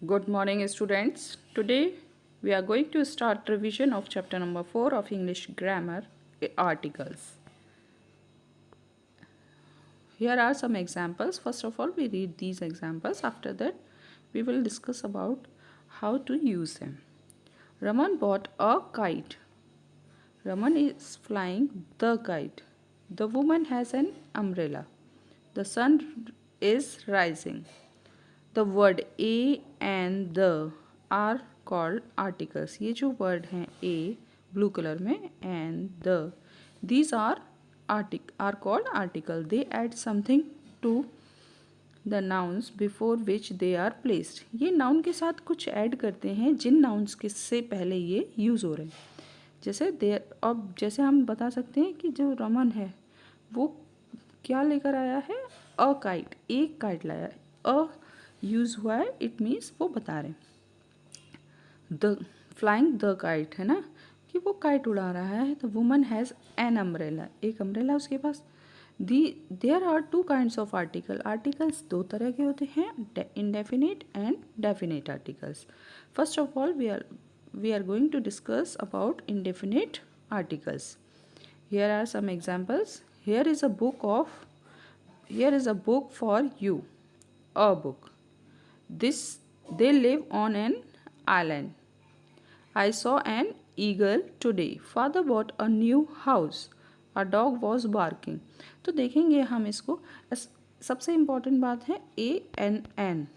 Good morning, students. Today we are going to start revision of chapter number 4 of English grammar articles. Here are some examples. First of all, we read these examples. After that, we will discuss about how to use them. Raman bought a kite. Raman is flying the kite. The woman has an umbrella. The sun is rising. The word a and the are called articles. ये जो word हैं a blue color में and the these are called article. They add something to the nouns before which they are placed. ये noun के साथ कुछ add करते हैं जिन nouns के से पहले ये use हो रहे हैं. जैसे देर अब जैसे हम बता सकते हैं कि जो रमन है वो क्या लेकर आया है अ काइट, एक काइट लाया है. अ यूज़ हुआ है, इट मीन्स वो बता रहे हैं. द फ्लाइंग द काइट है ना कि वो काइट उड़ा रहा है. The woman has an umbrella, एक अम्ब्रेला उसके पास. There are two kinds of article. Articles दो तरह के होते हैं, indefinite and definite articles. First of all we are going to discuss about indefinite articles. Here are some examples. Here is a book for you. A book. They live on an island. I saw an eagle today. Father bought a new house. A dog was barking. तो देखेंगे हम इसको. सबसे important बात है a and n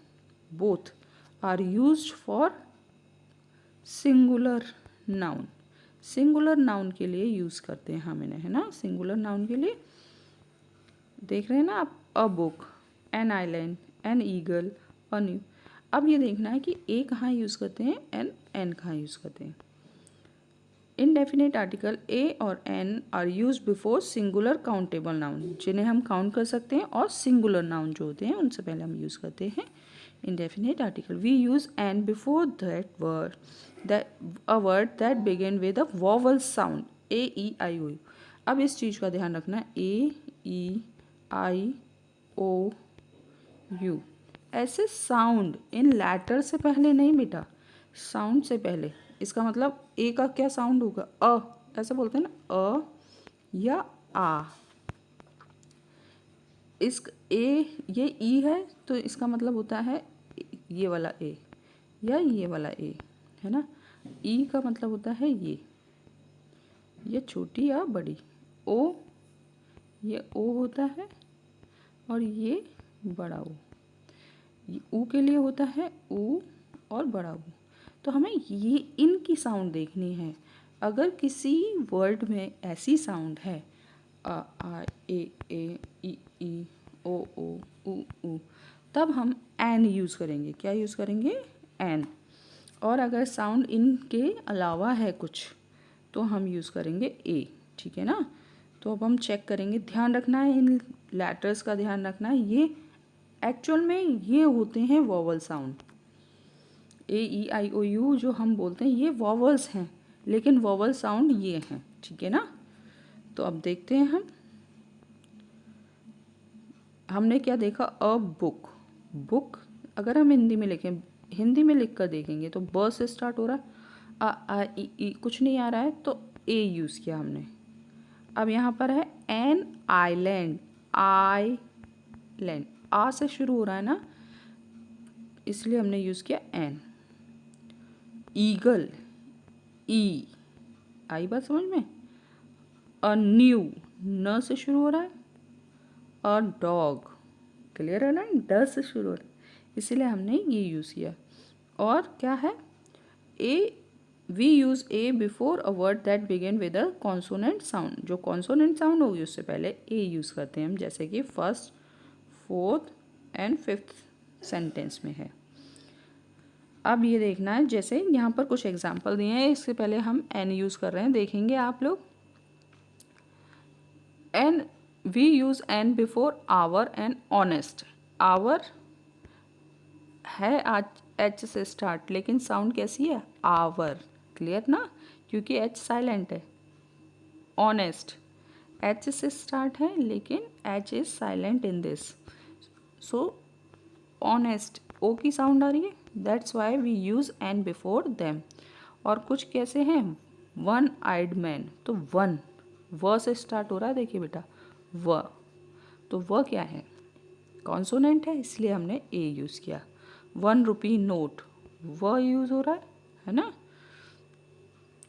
both are used for singular noun. Singular noun के लिए use करते हैं हम इन्हें, है ना. सिंगुलर नाउन के लिए देख रहे हैं ना आप. A book, an island, an eagle, a new. अब ये देखना है कि ए कहाँ यूज़ करते हैं एन एन कहाँ यूज़ करते हैं. इनडेफिनेट आर्टिकल ए और an are use before singular countable noun, जिन्हें हम काउंट कर सकते हैं, और सिंगुलर नाउन जो होते हैं उनसे पहले हम यूज़ करते हैं indefinite article. We use and before that a word that begin with a vowel sound a e i o u. अब इस चीज़ का ध्यान रखना, a e i o u ऐसे साउंड इन लैटर से पहले नहीं बेटा, साउंड से पहले. इसका मतलब ए का क्या साउंड होगा, अ. ऐसा बोलते हैं ना, अ या आ. इस ए ये ई है तो इसका मतलब होता है ये वाला ए या ये वाला ए, है ना. ई का मतलब होता है ये छोटी या बड़ी. ओ ये ओ होता है और ये बड़ा ओ. ऊ के लिए होता है ऊ और बड़ा ऊ. तो हमें ये इनकी साउंड देखनी है. अगर किसी वर्ड में ऐसी साउंड है आ ए ई ई ओ ऊ ऊ, तब हम एन यूज़ करेंगे. क्या यूज़ करेंगे, एन. और अगर साउंड इनके अलावा है कुछ तो हम यूज़ करेंगे ए. ठीक है ना. तो अब हम चेक करेंगे. ध्यान रखना है, इन लेटर्स का ध्यान रखना है. ये एक्चुअल में ये होते हैं vowel sound. A E I O U जो हम बोलते हैं ये वॉवल्स हैं, लेकिन वॉवल साउंड ये हैं. ठीक है ना. तो अब देखते हैं हमने क्या देखा, अ बुक. बुक अगर हम हिंदी में लिखें, हिंदी में लिख कर देखेंगे तो ब से स्टार्ट हो रहा है. आ ई कुछ नहीं आ रहा है तो ए यूज़ किया हमने. अब यहाँ पर है एन आइलैंड. आइलैंड आ से शुरू हो रहा है ना, इसलिए हमने यूज़ किया एन. ईगल, ई आई बात समझ में. अ न्यू, न से शुरू हो रहा है. अ डॉग, क्लियर है ना, ड से शुरू हो रहा है, इसीलिए हमने ये यूज़ किया. और क्या है, A V use A before a word that begin with a consonant sound. जो कॉन्सोनेंट साउंड होगी उससे पहले ए यूज़ करते हैं हम, जैसे कि first, fourth and fifth sentence में है. अब ये देखना है, जैसे यहाँ पर कुछ एग्जाम्पल दिए हैं, इससे पहले हम एन यूज़ कर रहे हैं, देखेंगे आप लोग. An we use an before hour and honest. Hour है आज एच से स्टार्ट, लेकिन साउंड कैसी है, आवर. क्लियर ना, क्योंकि एच साइलेंट है. ऑनेस्ट एच से स्टार्ट है लेकिन H is silent in this. So honest O की साउंड आ रही है, that's why we use an before them. और कुछ कैसे हैं, वन आइड मैन, तो वन व से स्टार्ट हो रहा है, देखिए बेटा व, तो व क्या है, कॉन्सोनेंट है, इसलिए हमने ए यूज़ किया। 1 रुपी नोट, व यूज़ हो रहा है ना।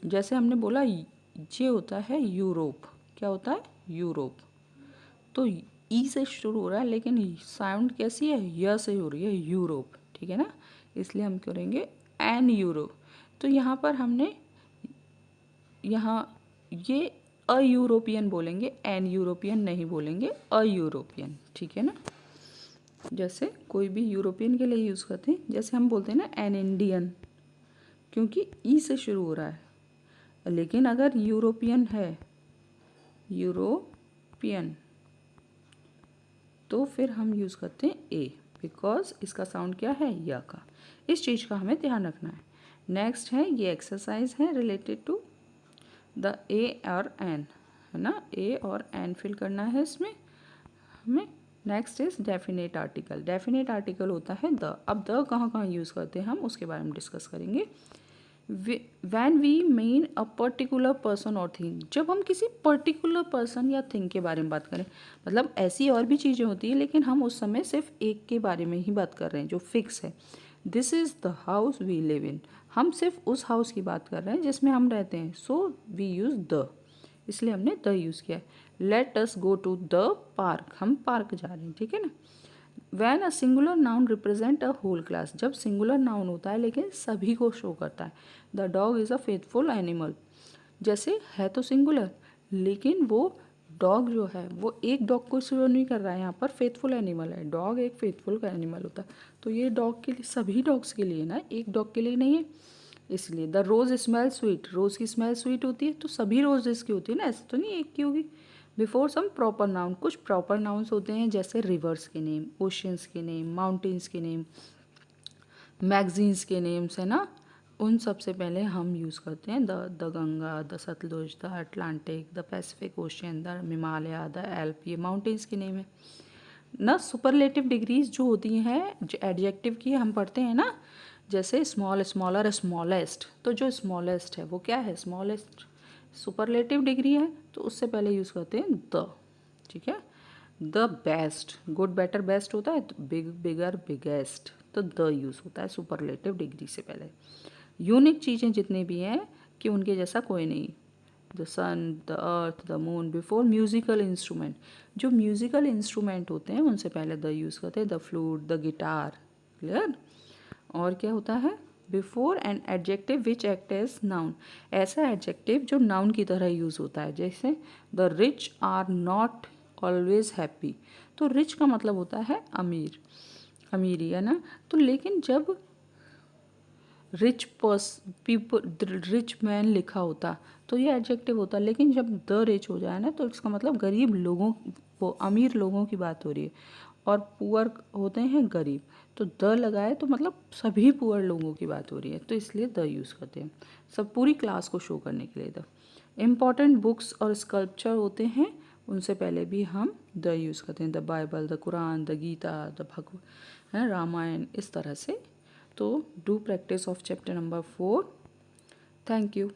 जैसे हमने बोला ये होता है यूरोप, क्या होता है यूरोप, तो ई से शुरू हो रहा है लेकिन साउंड कैसी है, य से हो रही है, यूरोप, ठीक है ना, इसलिए हम करेंगे एन यूरोप। तो यहाँ पर हमने यहाँ ये अ यूरोपियन बोलेंगे, एन यूरोपियन नहीं बोलेंगे, अ यूरोपियन, ठीक है ना। जैसे कोई भी यूरोपियन के लिए यूज़ करते हैं, जैसे हम बोलते हैं ना एन इंडियन, क्योंकि ई से शुरू हो रहा है। लेकिन अगर यूरोपियन है, यूरोपियन, तो फिर हम यूज़ करते हैं ए, बिकॉज इसका साउंड क्या है, या का। इस चीज़ का हमें ध्यान रखना है। नेक्स्ट है, ये एक्सरसाइज है रिलेटेड टू द ए और एन, है ना, ए और एन फिल करना है इसमें हमें। Next is definite article. Definite article होता है द। अब द कहाँ कहाँ यूज़ करते हैं हम उसके बारे में डिस्कस करेंगे। When we mean a particular person और थिंग, जब हम किसी पर्टिकुलर पर्सन या थिंग के बारे में बात करें, मतलब ऐसी और भी चीज़ें होती हैं लेकिन हम उस समय सिर्फ एक के बारे में ही बात कर रहे हैं जो फिक्स है। This is the house we live in, हम सिर्फ उस हाउस की बात कर रहे हैं जिसमें हम रहते हैं, सो वी यूज़ द, इसलिए हमने द यूज़ किया है। Let us go to the park, हम पार्क जा रहे हैं, ठीक है ना। When a singular noun represent a whole class, जब सिंगुलर नाउन होता है लेकिन सभी को शो करता है। The dog is a faithful animal, जैसे है तो सिंगुलर लेकिन वो डॉग जो है वो एक डॉग को शो नहीं कर रहा है, यहाँ पर फेथफुल एनिमल है, डॉग एक फेथफुल एनिमल होता है, तो ये डॉग के लिए, सभी डॉग्स के लिए ना, एक डॉग के लिए नहीं है। इसलिए द रोज़ स्मेल स्वीट, रोज़ की स्मेल स्वीट होती है, तो सभी रोजेस की होती है ना, ऐसे तो नहीं एक की होगी। बिफोर सम प्रॉपर नाउन, कुछ प्रॉपर नाउन्स होते हैं जैसे रिवर्स के नेम, ओशियंस के नेम, माउंटेन्स के नेम, मैगजीन्स के नेम्स, है ना, उन सब से पहले हम यूज़ करते हैं the Ganga, the Sutlej, the Atlantic, the Pacific ocean, the Himalaya, the Alp, ये माउंटेन्स के नेम है ना। सुपरलेटिव डिग्रीज जो होती हैं, जो एडजेक्टिव की हम पढ़ते हैं ना, जैसे स्मॉल, स्मॉलर, स्मॉलेस्ट, तो जो स्मॉलेस्ट है वो क्या है, स्मॉलेस्ट, सुपरलेटिव डिग्री है, तो उससे पहले यूज़ करते हैं द, ठीक है। The best, good, better, best होता है, तो बिग, बिगर, बिगेस्ट, तो द यूज़ होता है सुपरलेटिव डिग्री से पहले। यूनिक चीज़ें जितनी भी हैं कि उनके जैसा कोई नहीं, the sun, the earth, the moon. Before musical instrument, जो म्यूज़िकल इंस्ट्रूमेंट होते हैं उनसे पहले द यूज़ करते हैं, the flute, the guitar, clear. और क्या होता है, before an adjective which act as noun, ऐसा एडजेक्टिव जो नाउन की तरह यूज़ होता है, जैसे the rich are not always happy, तो रिच का मतलब होता है अमीर, अमीरी, है ना। तो लेकिन जब रिच पीपल, रिच मैन लिखा होता तो ये एडजेक्टिव होता, लेकिन जब द रिच हो जाए ना तो इसका मतलब गरीब लोगों, वो अमीर लोगों की बात हो रही है, और पुअर होते हैं गरीब, तो द लगाए तो मतलब सभी पुअर लोगों की बात हो रही है, तो इसलिए द यूज़ करते हैं, सब पूरी क्लास को शो करने के लिए। द इम्पॉर्टेंट बुक्स और स्कल्पचर होते हैं, उनसे पहले भी हम द यूज़ करते हैं, the Bible, the Quran, the Gita, the Bhagwat, है रामायण, इस तरह से। तो do practice of chapter number 4। Thank you.